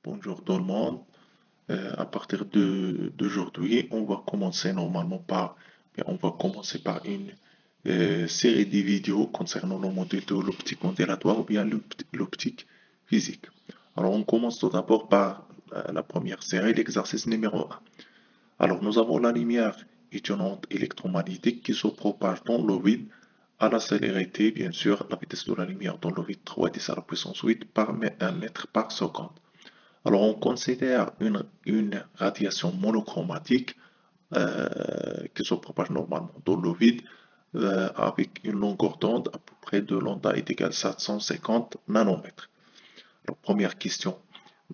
Bonjour tout le monde. À partir d'aujourd'hui, on va commencer normalement on va commencer par une série de vidéos concernant le modèle de l'optique ondulatoire ou bien l'optique physique. Alors, on commence tout d'abord par la première série, l'exercice numéro 1. Alors, nous avons la lumière étonnante électromagnétique qui se propage dans le vide à la célérité, bien sûr, la vitesse de la lumière dans le vide 3 10 à la puissance 8 par mètre par seconde. Alors, on considère une radiation monochromatique qui se propage normalement dans le vide avec une longueur d'onde à peu près de lambda est égale à 750 nanomètres. Alors, première question,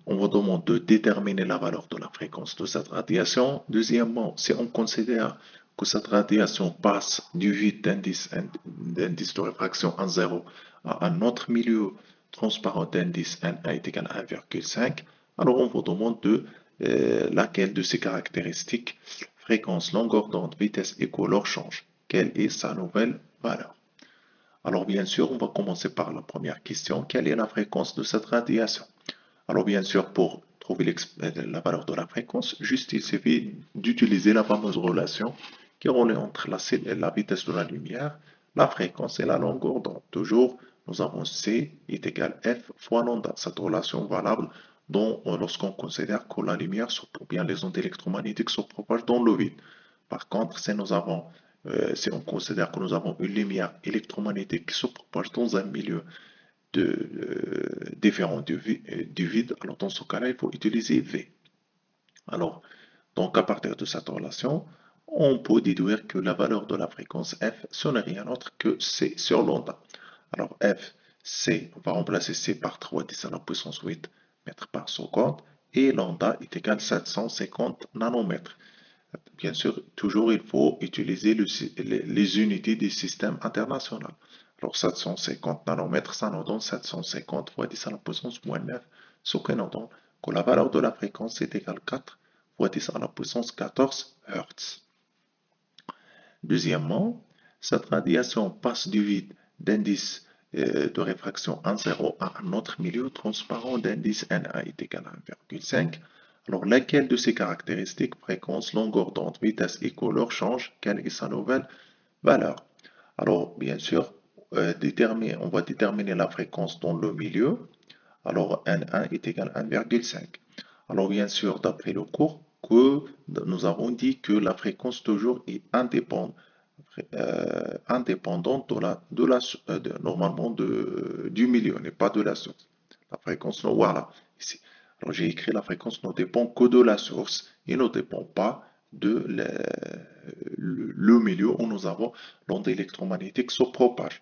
on vous demande de déterminer la valeur de la fréquence de cette radiation. Deuxièmement, si on considère que cette radiation passe du vide d'indice de réfraction en 0 à un autre milieu transparent d'indice N1 est égal à 1,5, alors on vous demande laquelle de ces caractéristiques, fréquence, longueur d'onde, vitesse et couleur change. Quelle est sa nouvelle valeur? Alors bien sûr, on va commencer par la première question. Quelle est la fréquence de cette radiation? Alors bien sûr, pour trouver la valeur de la fréquence, juste il suffit d'utiliser la fameuse relation qui est reliée entre la vitesse de la lumière, la fréquence et la longueur d'onde. Toujours, nous avons C est égal F fois lambda. Cette relation valable lorsqu'on considère que la lumière, ou bien les ondes électromagnétiques, se propagent dans le vide. Par contre, si on considère que nous avons une lumière électromagnétique qui se propage dans un milieu différent du vide, alors dans ce cas-là, il faut utiliser V. Alors, donc à partir de cette relation, on peut déduire que la valeur de la fréquence F, ce n'est rien d'autre que C sur lambda. Alors F, C, on va remplacer C par 3 10 à la puissance 8 mètres par seconde, et lambda est égal à 750 nanomètres. Bien sûr, toujours il faut utiliser les unités du système international. Alors 750 nanomètres, ça nous donne 750 fois 10 à la puissance moins 9, ce qui nous donne que la valeur de la fréquence est égale à 4 fois 10 à la puissance 14 Hz. Deuxièmement, cette radiation passe du vide d'indice de réfraction 1,0 à un autre milieu transparent d'indice Na est égal à 1,5. Alors, laquelle de ces caractéristiques, fréquence, longueur d'onde, vitesse et couleur change? Quelle est sa nouvelle valeur? Alors, bien sûr, on va déterminer la fréquence dans le milieu. Alors, N1 est égal à 1,5. Alors, bien sûr, d'après le cours, que nous avons dit que la fréquence toujours est indépendante normalement du milieu, n'est pas de la source. La fréquence, voilà, ici. Alors j'ai écrit la fréquence ne dépend que de la source et ne dépend pas de le milieu où nous avons l'onde électromagnétique se propage.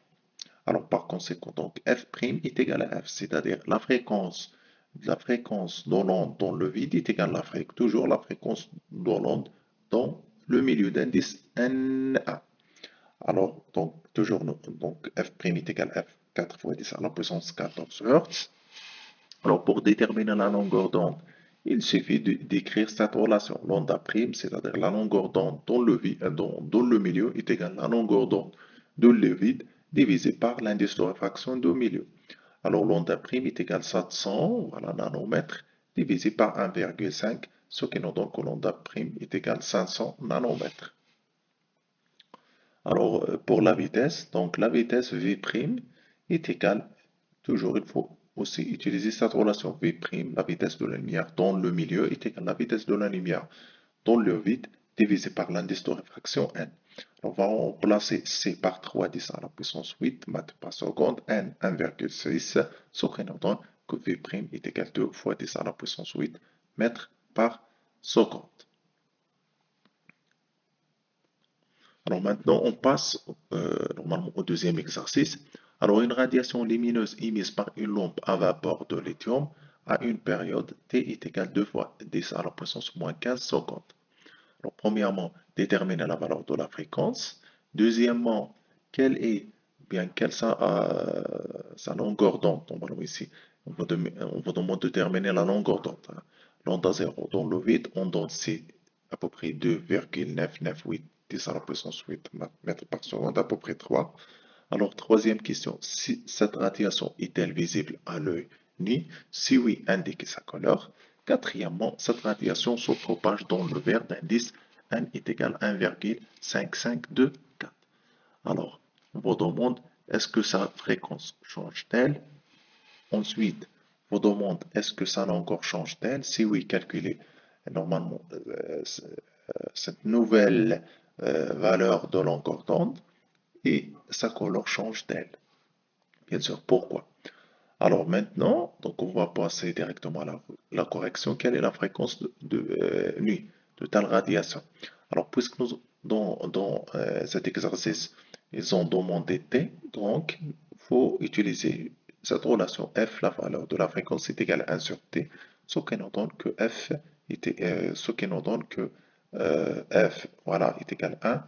Alors par conséquent, donc f' est égal à f, c'est-à-dire la fréquence de l'onde dans le vide est égale à toujours la fréquence de l'onde dans le milieu d'indice Na. Alors, donc, toujours, donc, f' est égal à f 4 fois 10 à la puissance 14 Hz. Alors, pour déterminer la longueur d'onde, il suffit d'écrire cette relation. Lambda prime, c'est-à-dire la longueur d'onde dans le milieu, est égale à la longueur d'onde de le vide divisé par l'indice de réfraction du milieu. Alors, lambda prime est égal à 700 voilà, nanomètres divisé par 1,5, ce qui nous donne que lambda prime est égal à 500 nanomètres. Alors, pour la vitesse, donc la vitesse V' est égale, toujours il faut aussi utiliser cette relation V', la vitesse de la lumière dans le milieu est égale à la vitesse de la lumière dans le vide divisé par l'indice de réfraction N. On va remplacer C par 3 10 à la puissance 8 mètres par seconde, N 1,6, ce qui nous donne que V' est égal à 2 fois 10 à la puissance 8 mètres par seconde. Alors maintenant, on passe normalement au deuxième exercice. Alors une radiation lumineuse émise par une lampe à vapeur de lithium à une période t est égale à 2 fois 10 à la puissance moins 15 secondes. Alors premièrement, déterminer la valeur de la fréquence. Deuxièmement, quelle sa longueur d'onde. Ici, on va demander de déterminer la longueur d'onde. L'onde à 0 dans le vide, on donne c'est à peu près 2,998 10 à la puissance 8 mètres par seconde, à peu près 3. Alors, troisième question, si cette radiation est-elle visible à l'œil nuit? Si oui, indiquez sa couleur. Quatrièmement, cette radiation se propage dans le verre d'indice n est égal à 1,5524. Alors, on vous demande, est-ce que sa fréquence change-t-elle? Ensuite, on vous demande, est-ce que sa longueur change-t-elle? Si oui, calculez normalement cette nouvelle valeur de longueur d'onde et sa couleur change-t-elle? Bien sûr, pourquoi? Alors maintenant, donc on va passer directement à la correction. Quelle est la fréquence de nuit de telle radiation? Alors, puisque dans cet exercice, ils ont demandé T, donc il faut utiliser cette relation F, la valeur de la fréquence est égale à 1 sur T, ce qui nous donne que F ce qui nous donne que F, voilà, est égal à 1.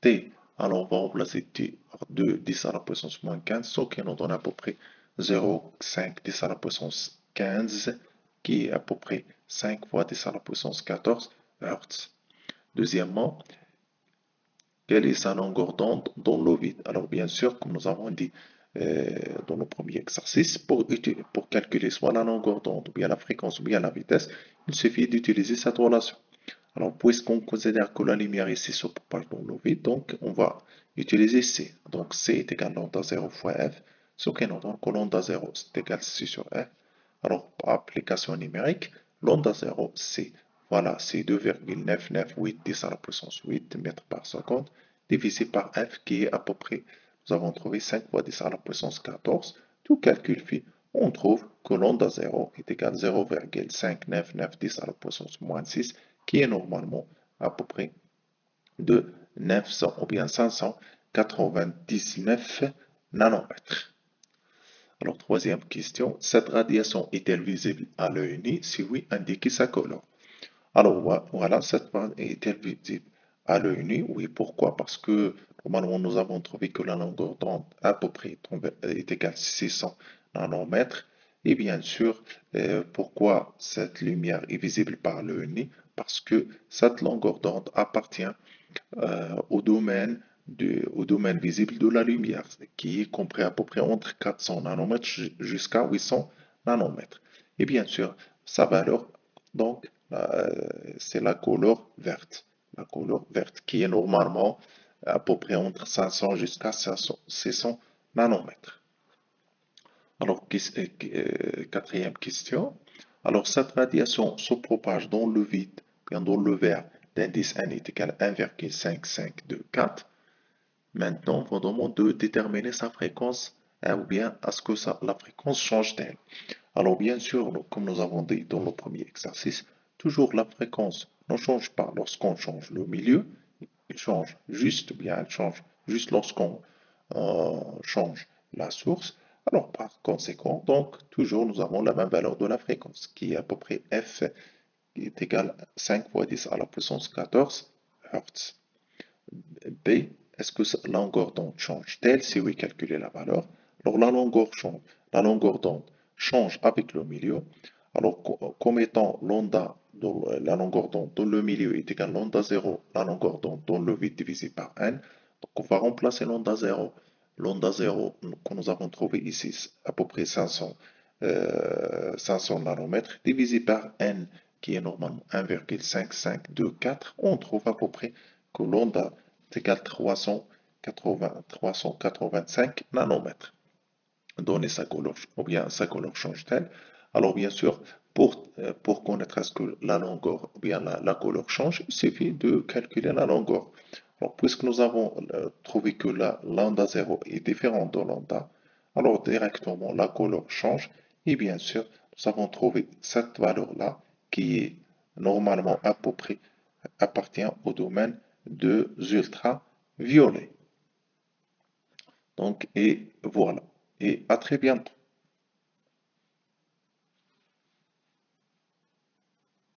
T, alors on va remplacer T par 2, 10 à la puissance moins 15, ce qui nous donne à peu près 0,5 10 à la puissance 15, qui est à peu près 5 fois 10 à la puissance 14 Hz. Deuxièmement, quelle est sa longueur d'onde dans l'eau vide? Alors bien sûr, comme nous avons dit dans le premier exercice, pour calculer soit la longueur d'onde, ou bien la fréquence, ou bien la vitesse, il suffit d'utiliser cette relation. Alors, puisqu'on considère que la lumière ici se propage dans l'eau vide, donc on va utiliser C. Donc C est égal à lambda 0 fois F, ce qui nous donne que lambda 0 c'est égal à C sur F. Alors, par application numérique, lambda 0 c'est, voilà, c'est 2,998 à la puissance 8 mètres par seconde, divisé par F qui est à peu près, nous avons trouvé 5 fois 10 à la puissance 14. Tout calcul fait, on trouve que lambda 0 est égal à 0,5990 à la puissance moins 6, qui est normalement à peu près de 900 ou bien 599 nanomètres. Alors, troisième question, cette radiation est-elle visible à l'œil nu? Si oui, indiquez sa couleur. Alors, voilà, cette radiation est-elle visible à l'œil nu? Oui, pourquoi? Parce que normalement, nous avons trouvé que la longueur d'onde à peu près est égale à 600 nanomètres. Et bien sûr, pourquoi cette lumière est visible par l'œil nu? Parce que cette longueur d'onde appartient au domaine visible de la lumière, qui est compris à peu près entre 400 nanomètres jusqu'à 800 nanomètres. Et bien sûr, sa valeur, donc, c'est la couleur verte. La couleur verte, qui est normalement à peu près entre 500 jusqu'à 600 nanomètres. Alors, quatrième question. Alors, cette radiation se propage dans le vide, bien dans le verre, d'indice n est égal à 1,5524. Maintenant, on demande de déterminer sa fréquence, ou bien est-ce que la fréquence change-t-elle? Alors, bien sûr, comme nous avons dit dans le premier exercice, toujours la fréquence ne change pas lorsqu'on change le milieu, elle change juste, bien elle change juste lorsqu'on change la source. Alors, par conséquent, donc, toujours nous avons la même valeur de la fréquence, qui est à peu près F, qui est égal à 5 fois 10 à la puissance 14 Hz. B, est-ce que la longueur d'onde change-t-elle? Si oui, calculez la valeur. Alors, la longueur d'onde change avec le milieu. Alors, comme étant lambda, la longueur d'onde dans le milieu est égale à lambda 0, la longueur d'onde dans le vide divisé par n. Donc, on va remplacer lambda 0. Lambda 0 que nous avons trouvé ici, à peu près 500 nanomètres, divisé par n, qui est normalement 1,5524. On trouve à peu près que lambda est égal à 385 nanomètres. Donner sa couleur, ou bien sa couleur change-t-elle? Alors bien sûr, pour connaître est-ce que la longueur ou bien la couleur change, il suffit de calculer la longueur. Alors puisque nous avons trouvé que la lambda 0 est différente de lambda, alors directement la couleur change et bien sûr nous avons trouvé cette valeur-là qui est normalement à peu près appartient au domaine de ultraviolets. Donc et voilà. Et à très bientôt.